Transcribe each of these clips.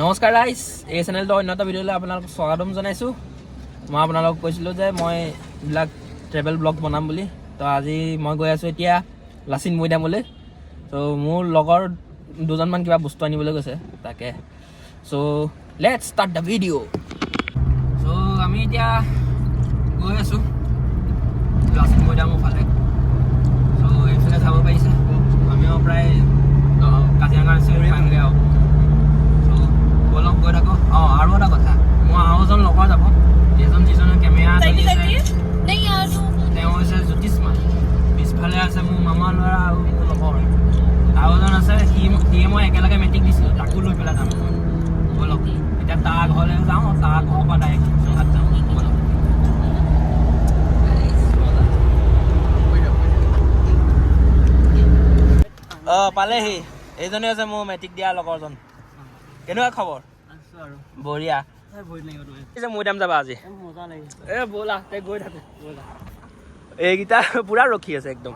নমস্কাৰ গাইজ, এই চেনেলটো অন্য এটা ভিডিঅ'লৈ আপোনালোকক স্বাগতম জনাইছোঁ। মই আপোনালোকক কৈছিলোঁ যে মই এইবিলাক ট্ৰেভেল ব্লগ বনাম বুলি। তো আজি মই গৈ আছোঁ এতিয়া লাচিত মৈদামলৈ। ত' মোৰ লগৰ দুজনমান কিবা বস্তু আনিবলৈ গৈছে তাকে। চ' লেটছ ষ্টাৰ্ট দ্য ভিডিঅ'। চ' আমি এতিয়া গৈ আছোঁ লাচিত মৈদামৰ ফালে। চ' এইফালে চাব পাৰিছে আমিও প্ৰায় কাজিৰঙা পামগৈ আৰু। বলক গৈ থাকোঁ। আৰু এটা কথা, মোৰ আৰু এজন লগৰ যাব, যিজনে কেমেৰা চলি আছে তেওঁ হৈছে জ্যোতিষ্মান। পিছফালে আছে মোৰ মামা ল'ৰা আৰু মোৰ লগৰ আৰু এজন আছে, সিয়ে মই একেলগে মেট্ৰিক দিছিলোঁ, তাকো লৈ পেলাই যাম। বলক এতিয়া তাৰ ঘৰলৈ যাওঁ, তাৰ ঘৰৰ পৰা ডাইৰেক্ট যোৰহাট যাওঁ। বলক পালেহি। এইজনে আছে মোৰ মেট্ৰিক দিয়া লগৰজন। কেনেকুৱা খবৰ? বঢ়িয়া। মৈদাম যাবা আজি? ব'লা গৈ থাকো। এইকেইটা পুৰা ৰখি আছে একদম।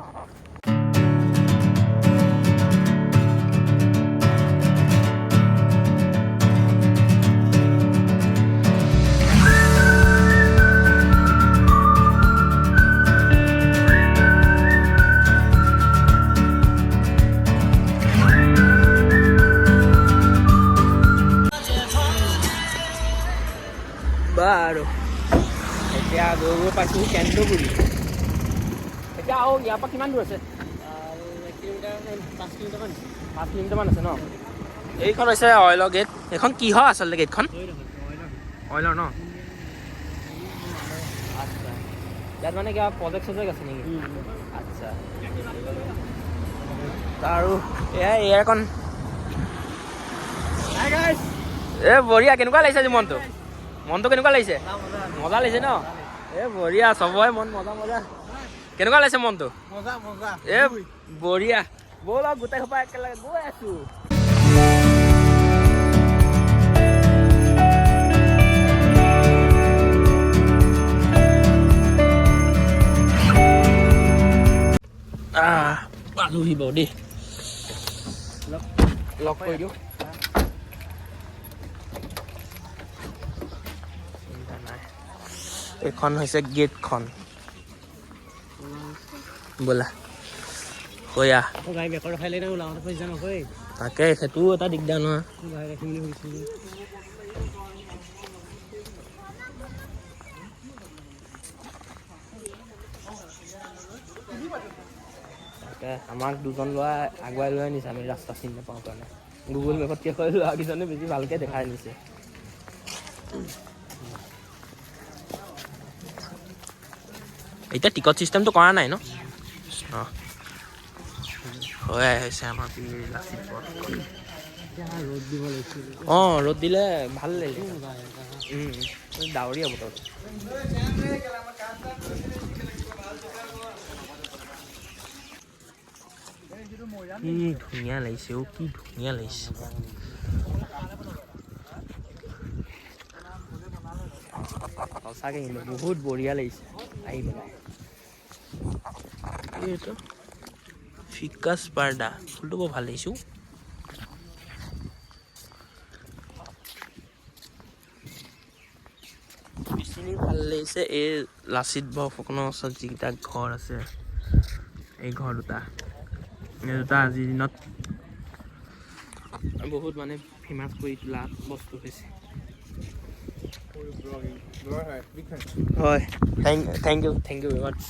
বাৰু এতিয়া গৈ পাইছোঁ কেন্দ্ৰগুৰি। এতিয়া আৰু ইয়াৰ পৰা কিমান দূৰ আছে? 5 কিলোমিটাৰমান আছে ন? এইখন হৈছে অইলৰ গেট। এইখন কিহৰ আচলতে গেটখন? অইলৰ ন? আচ্ছা, ইয়াত মানে কিবা প্ৰজেক্ট আছে নেকি? আচ্ছা, আৰু এয়াৰকন বঢ়িয়া। কেনেকুৱা লাগিছে আজি মনটো কেনেকুৱা লাগিছে? মজা লাগিছে ন? বঢ়িয়া, চবৰে মন মজা। কেনেকুৱা লাগিছে মনটো? বঢ়িয়া। ব'ল আৰু গোটেই সোপা একেলগে গৈ আছোঁ। পালোহি বাৰু দেই, লগ কৰি দিওঁ। এইখন হৈছে গেটখন। ব'লা কয়া তাকে, সেইটোও এটা দিগদাৰ নহয়। তাকে আমাক দুজন ল'ৰা আগুৱাই লৈ আনিছে, আমি ৰাস্তা চিনি নাপাওঁ কাৰণে। গুগল মেপতকৈ ল'ৰাকেইজনে বেছি ভালকৈ দেখাই আনিছে। এতিয়া টিকট চিষ্টেমটো কৰা নাই ন? হৈ আহিছে আমাৰ লাচিত পথ। ৰ'দ দিলে ভাল লাগিলে। ডাৱৰীয়া বতৰ। কি ধুনীয়া লাগিছে, কি ধুনীয়া লাগিছে। সঁচাকৈ কিন্তু বহুত বঢ়িয়া লাগিছে আহি পেলাই। এইটো ফিকাছ পাৰ্দা ফুলটো বৰ ভাল লাগিছোঁ। বেছি ভাল লাগিছে এই লাচিত বৰফুকনৰ ওচৰত যিকেইটা ঘৰ আছে, এই ঘৰ দুটা আজিৰ দিনত বহুত মানে ফেমাছ কৰি তোলা বস্তু হৈছে। হয়, থেংক ইউ ভেৰি মাছ।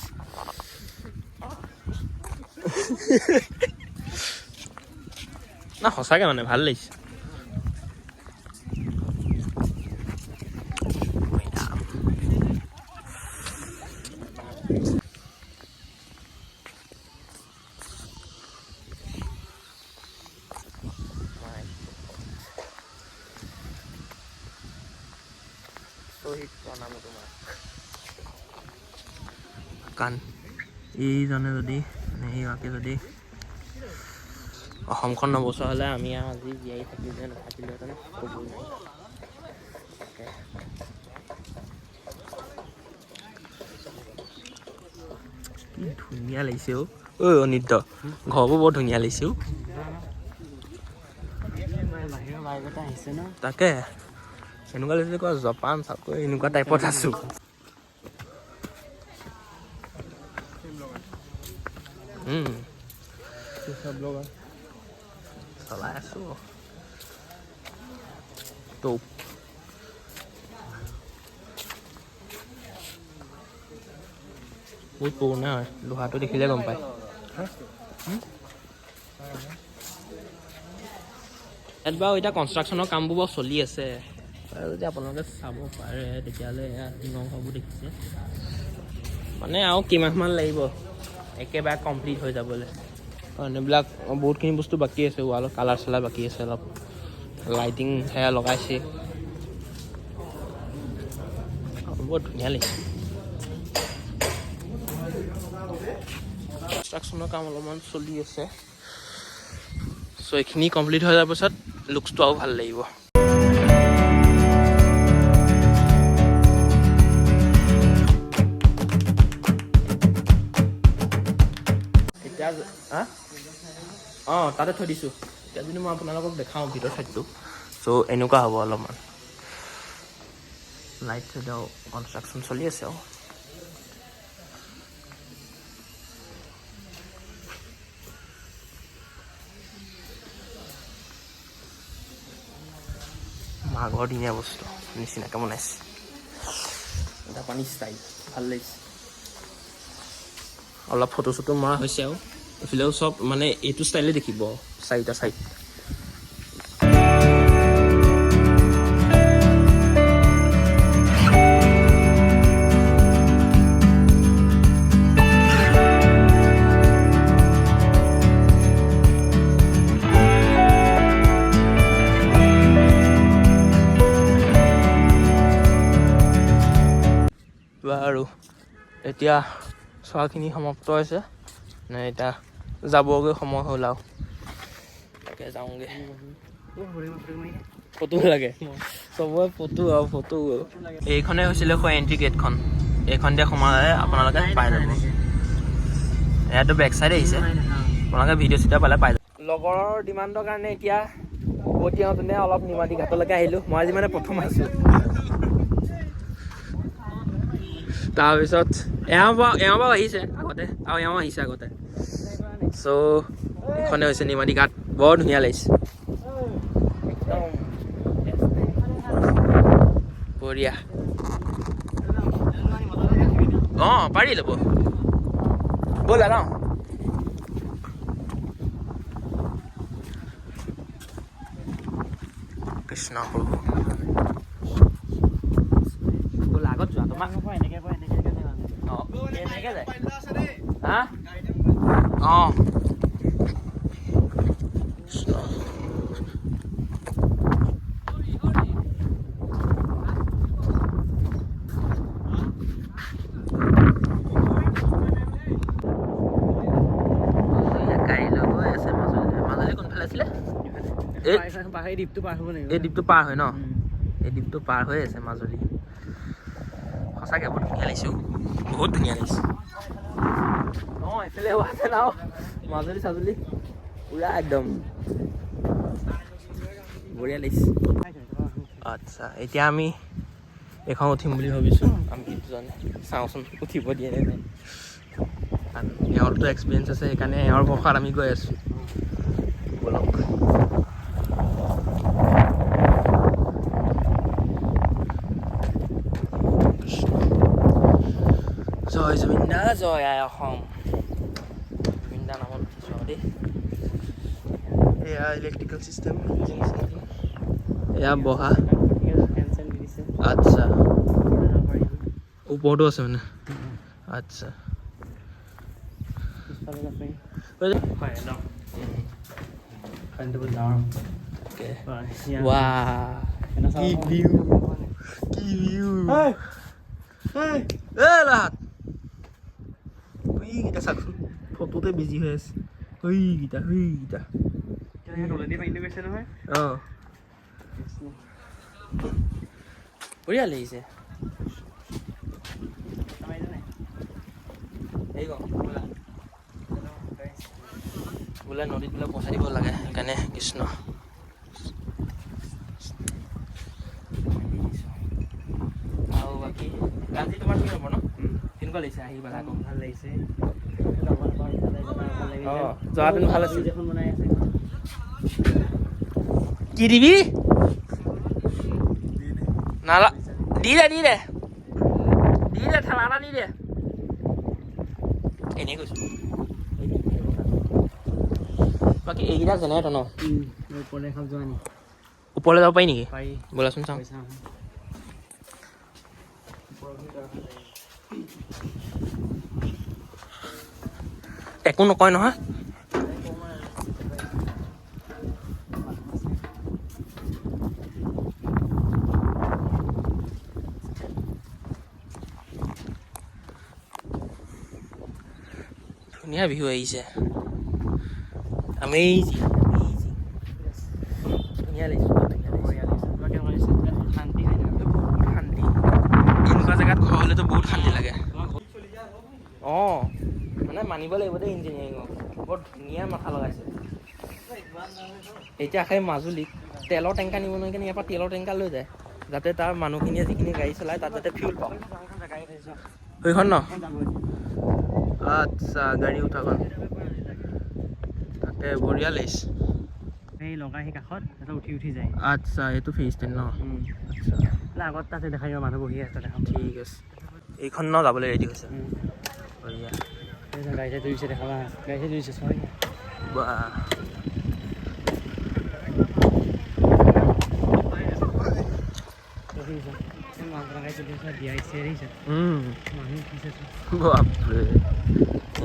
না সঁচাকৈ মানে ভাল লাগিছে। কাৰণ এইজনে যদি যদি অসমখন নবচোৱা হ'লে আমি আজি জীয়াই থাকিলে নাথাকিলোহেঁতেন, ক'বই নোৱাৰি। কি ধুনীয়া লাগিছে অনিত্য, ঘৰবোৰ বৰ ধুনীয়া লাগিছে। তাকে এনেকুৱা লাগিছে কোৱা জাপান চাকৰি এনেকুৱা টাইপত আছো চলাই আছো তো বহুত পুৰণা হয় লোহাটো দেখিলে গম পায় ইয়াত বাৰু এতিয়া কনষ্ট্ৰাকশ্যনৰ কামবোৰ বাৰু চলি আছে যদি আপোনালোকে চাব পাৰে তেতিয়াহ'লে ইয়াত নংসবোৰ দেখিছে মানে আৰু কিমানমান লাগিব একেবাৰে কমপ্লিট হৈ যাবলৈ কাৰণ এইবিলাক বহুতখিনি বস্তু বাকী আছে ৱালত কালাৰ চালাৰ বাকী আছে অলপ লাইটিং সেয়া লগাইছে বহুত ধুনীয়া লাগিছে কনষ্ট্ৰাকশ্যনৰ কাম অলপমান চলি আছে চ' এইখিনি কমপ্লিট হৈ যোৱাৰ পিছত লুকছটো আৰু ভাল লাগিব এতিয়া অঁ তাতে থৈ দিছোঁ এতিয়া যদি মই আপোনালোকক দেখাওঁ ভিতৰ চাইডটো চ' এনেকুৱা হ'ব অলপমান লাইট চাইডৰ কনষ্ট্ৰাকশ্যন চলি আছে আৰু মাঘৰ দিনীয়া বস্তু নিচিনাকৈ বনাইছে জাপানী ষ্টাইল ভাল লাগিছে অলপ ফটো চটো মৰা হৈছে আৰু এইফালেও চব মানে এইটো ষ্টাইলে দেখিব চাৰিটা চাইড আৰু এতিয়া চোৱাখিনি সমাপ্ত হৈছে নে এতিয়া যাবগৈ সময় হ'ল আৰু তাকে যাওঁগৈ ফটো লাগে চবৰে ফটো আৰু ফটো এইখনে হৈছিলে এণ্ট্ৰি গেটখন এইখন দিয়ে সোমালে আপোনালোকে পাই যাব ইয়াতো বেক চাইড আহিছে আপোনালোকে ভিডিঅ' চিডিঅ' পালে পাই যাব লগৰৰ ডিমাণ্ডৰ কাৰণে এতিয়া উভতি অলপ নিমাতী ঘাটলৈকে আহিলোঁ মই আজি মানে প্ৰথম আহিছোঁ তাৰপিছত এওঁ বাৰু আহিছে আগতে আৰু এওঁ আহিছে আগতে চ' এইখনে হৈছে নিমাতী ঘাট বৰ ধুনীয়া লাগিছে একদম বঢ়িয়া অঁ পাৰি ল'ব ব'লা ন কৃষ্ণ প্ৰভু ব'লা আগত যোৱা তোমাক এনেকে যায় হা অঁ এই দ্বীপটো পাৰ হ'ব লাগিব এই দ্বীপটো পাৰ হয় ন এই দ্বীপটো পাৰ হৈ আছে মাজুলী সঁচাকৈ বহুত ধুনীয়া লাগিছে বহুত ধুনীয়া লাগিছে অঁ এইফালে আছে ন মাজুলী চাজুলী পুৰা একদম বঢ়িয়া লাগিছে আচ্ছা এতিয়া আমি এখন উঠিম বুলি ভাবিছোঁ আমি দুজনে চাওঁচোন উঠিব দিয়ে নে নাই কাৰণ এওঁৰতো এক্সপিৰিয়েঞ্চ আছে সেইকাৰণে এওঁৰ ভৰসাত আমি গৈ আছোঁ ব'লক জয় জুবিন্দা জয় আই অসম জুবিন্দা নামত উঠিছোঁ দেই এয়া ইলেক্ট্ৰিকেল চিষ্টেম এয়া বহা আচ্ছা ওপৰতো আছে মানে আচ্ছা চাওকচোন ফটোতে বিজি হৈ আছে সেইকেইটা অঁ বঢ়িয়া লাগিছে বোলে নদীত বোলে পচাই দিব লাগে সেইকাৰণে কৃষ্ণ আজি তোমাৰ কি হ'ব ন কেনেকুৱা লাগিছে আহি পেলাই আকৌ ভাল লাগিছে যোৱাহেঁতেন ভাল আছিল কি দিবি নালা দি দে ঠেলা এটা দি দে এনেই কৈছোঁ বাকী এইকেইটা যেনেহেঁতো ন ওপৰলৈ খাব যোৱা নি ওপৰলৈ যাব পাৰি নেকি পাৰি ব'লাচোন চাওঁ একো নকয় নহয় ধুনীয়া বিহু আহিছে Amazing. ধুনীয়া লাগিছে শান্তি এনেকুৱা জেগাত ঘৰ হ'লেতো বহুত শান্তি লাগে অঁ মানে মানিব লাগিব দেই ইঞ্জিনিয়াৰিঙক বৰ ধুনীয়া মাথা লগাইছে এতিয়া সেই মাজুলীত তেলৰ টেংকাৰ নিব নোৱাৰি কিনে ইয়াৰ পৰা তেলৰ টেংকাৰ লৈ যায় যাতে তাৰ মানুহখিনিয়ে যিখিনি গাড়ী চলায় তাত যাতে ফিউল পাওঁ সেইখন ন আচ্ছা গাড়ী উঠাখন তাকে বঢ়িয়া লাগিছে এই লগাই সেই কাষত এটা উঠি যায় আচ্ছা এইটো ফেজ ষ্টেণ্ড ন আচ্ছা আগত তাতে দেখাই দিব মানুহ বহি আছে দেখাম ঠিক আছে এইখন ন যাবলৈ ৰেডি হৈছে বঢ়িয়া গাড়ী চাই ধৰিছে দেখাবা গাড়ী চাই ধৰিছে চৰি বা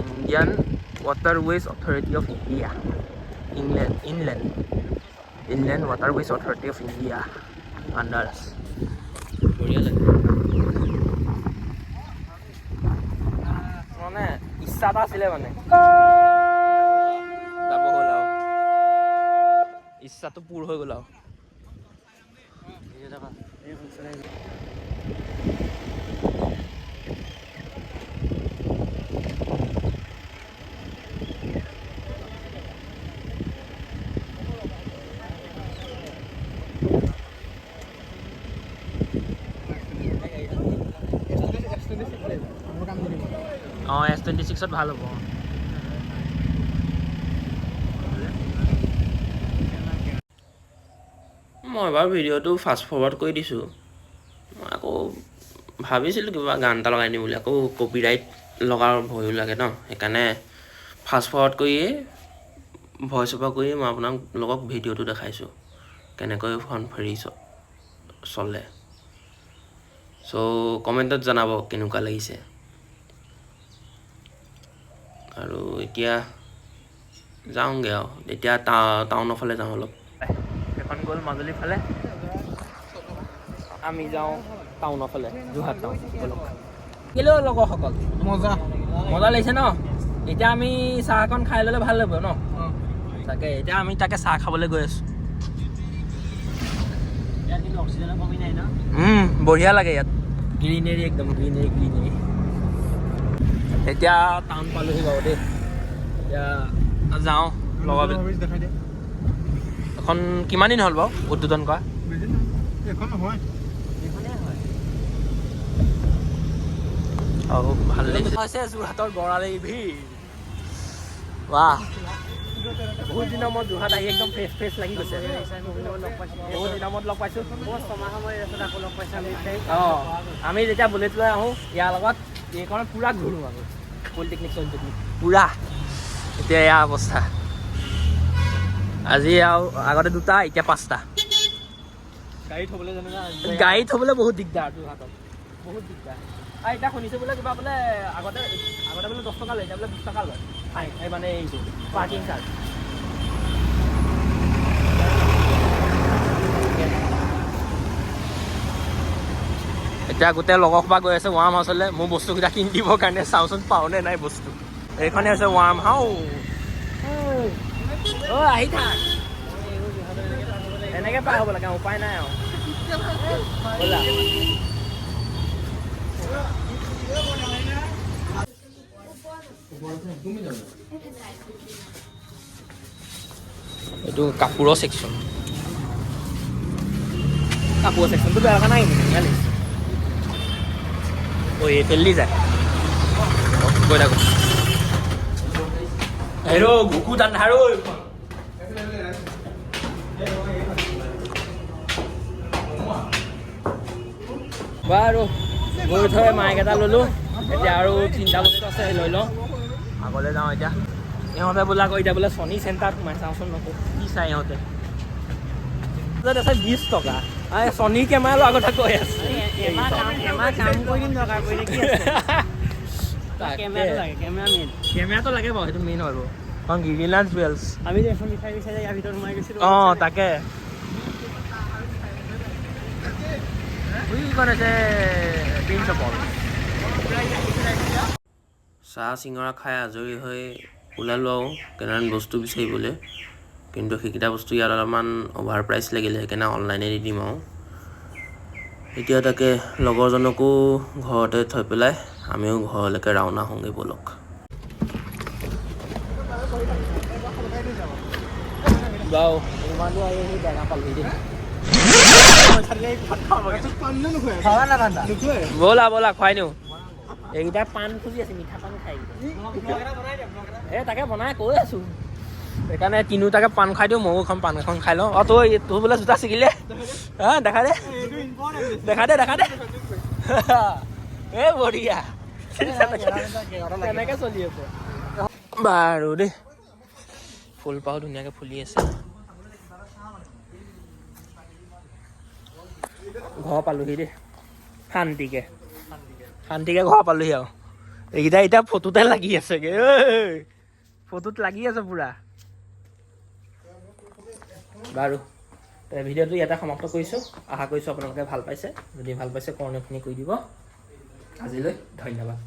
Indian waterways authority of India inland waterways authority of India আণ্ডাৰছ বঢ়িয়া লাগে মানে ইচ্ছা এটা আছিলে মানে যাব হ'ল আৰু ইচ্ছাটো পূৰ হৈ গ'ল আৰু অঁ S26ত ভাল হ'ব মই বাৰু ভিডিঅ'টো ফাষ্ট ফৰৱাৰ্ড কৰি দিছোঁ মই আকৌ ভাবিছিলোঁ কিবা গান এটা লগাই দিম বুলি আকৌ কপিৰাইট লগাৰ ভয়ো লাগে ন সেইকাৰণে ফাষ্ট ফৰৱাৰ্ড কৰিয়ে ভইচ অভাৰ কৰিয়ে মই আপোনালোকক ভিডিঅ'টো দেখাইছোঁ কেনেকৈ ফোন ফেৰি চলে চ' কমেণ্টত জনাব কেনেকুৱা লাগিছে আৰু এতিয়া যাওঁগৈ আৰু এতিয়া টাউনৰ ফালে যাওঁ অলপ এখন গ'ল মাজুলীৰ ফালে আমি যাওঁ টাউনৰ ফালে যোৰহাট টাউন কেলৈ লগৰসকল মজা লাগিছে ন এতিয়া আমি চাহ অকণ খাই ল'লে ভাল লাগিব ন তাকে এতিয়া আমি চাহ খাবলৈ গৈ আছোঁ ইয়াত কিন্তু অক্সিজেনৰ কমি নাই ন বঢ়িয়া লাগে ইয়াত গ্ৰীনেৰী একদম গ্ৰীনেৰী এতিয়া টাউন পালোহি বাৰু দেই এতিয়া যাওঁ লগৰবিলাক এখন কিমান দিন হ'ল বাৰু উদ্বোধন কৰা আৰু ভাল লাগিছে যোৰহাটৰ গড়ালি ভিৰ বাহ বহুত দিনৰ মূৰত যোৰহাট আহি একদম ফ্ৰেছ লাগি গৈছে বহুত দিনৰ মূৰত লগ পাইছোঁ অঁ আমি যেতিয়া বুলেট লৈ আহোঁ ইয়াৰ লগত এইখনত পূৰা ঘূৰোঁ আমি পলিটেকনিক পূৰা এতিয়া এয়া অৱস্থা আজি আৰু আগতে 2টা এতিয়া 5টা গাড়ী থ'বলৈ বহুত দিগদাৰ যোৰহাটত বহুত দিগদাৰ আৰু এতিয়া শুনিছোঁ বোলে কিবা বোলে আগতে বোলে 10 টকা লয় এতিয়া বোলে 20 টকা লয় এই মানে এইটো পাৰ্কিং চাৰ্জ এতিয়া গোটেই লগৰসোপা গৈ আছে ৱাৰ্ম হাউচলৈ মোৰ বস্তুকেইটা কিনি দিবৰ কাৰণে চাওঁচোন পাওঁনে নাই বস্তু এইখনে হৈছে ৱাৰ্ম হাউচ আহি থাক এনেকৈ পাৰ হ'ব লাগে উপায় নাই আৰু ব'লা এইটো কাপোৰৰ ছেকশ্যনটো বেয়া লগা নাই ঐ এইফালেদি যায় গৈ থাকোঁ হেৰ' গোকু দান্ধাৰ বাৰু গৈ থৈ মাইক এটা ল'লোঁ এতিয়া আৰু 3টা বস্তু আছে লৈ লওঁ আগলৈ যাওঁ এতিয়া ইহঁতে বোলে আকৌ এতিয়া বোলে ছনী চেণ্টাৰত সোমাই চাওঁচোন নকওঁ কি চাই ইহঁতে আছে 20 টকা ছনী কেমেৰা লোৱাৰ কথা কৈ আছে কেমেৰাটো লাগে বাৰু সেইটো মেইন হয় কাৰণ কি ৰিলায়েন্স জুৱেলছ আমি যে এখন মিঠাই বিচাৰি ইয়াৰ ভিতৰত সোমাই গৈছিলোঁ অঁ তাকে চাহ চিঙৰা খাই আজৰি হৈ ওলালোঁ আৰু কেইটামান বস্তু বিচাৰিবলৈ কিন্তু সেইকেইটা বস্তু ইয়াত অলপমান অভাৰ প্ৰাইচ লাগিলে সেইকাৰণে অনলাইনে দি দিম আৰু এতিয়া তাকে লগৰজনকো ঘৰতে থৈ পেলাই আমিও ঘৰলৈকে ৰাওনা হওঁগৈ ব'লক বাৰু ইমানো আহি জেগা পালোঁ দেই ব'লা ব'লা খুৱাই দিওঁ এইকেইটা পাণ খুজি আছে মিঠা পাণ খাই তাকে বনাই কৈ আছোঁ সেইকাৰণে তিনিওটাকে পাণ খাই দিওঁ ময়ো খাম পাণ এখন খাই লওঁ অঁ তোৰ বোলে জোতা ছিগিলে দেখা দে এই বঢ়িয়া তেনেকৈ চলি আছে বাৰু দেই ফুলপাহো ধুনীয়াকৈ ফুলি আছে ঘৰ পালোহি দেই শান্তিকে ঘৰ পালোহি আৰু এইকেইটা এতিয়া ফটোতে লাগি আছেগে ফটোত লাগি আছে পুৰা বাৰু ভিডিঅ'টো ইয়াতে সমাপ্ত কৰিছোঁ আশা কৰিছোঁ আপোনালোকে ভাল পাইছে যদি ভাল পাইছে কৰ্ণখিনি কৰি দিব আজিলৈ ধন্যবাদ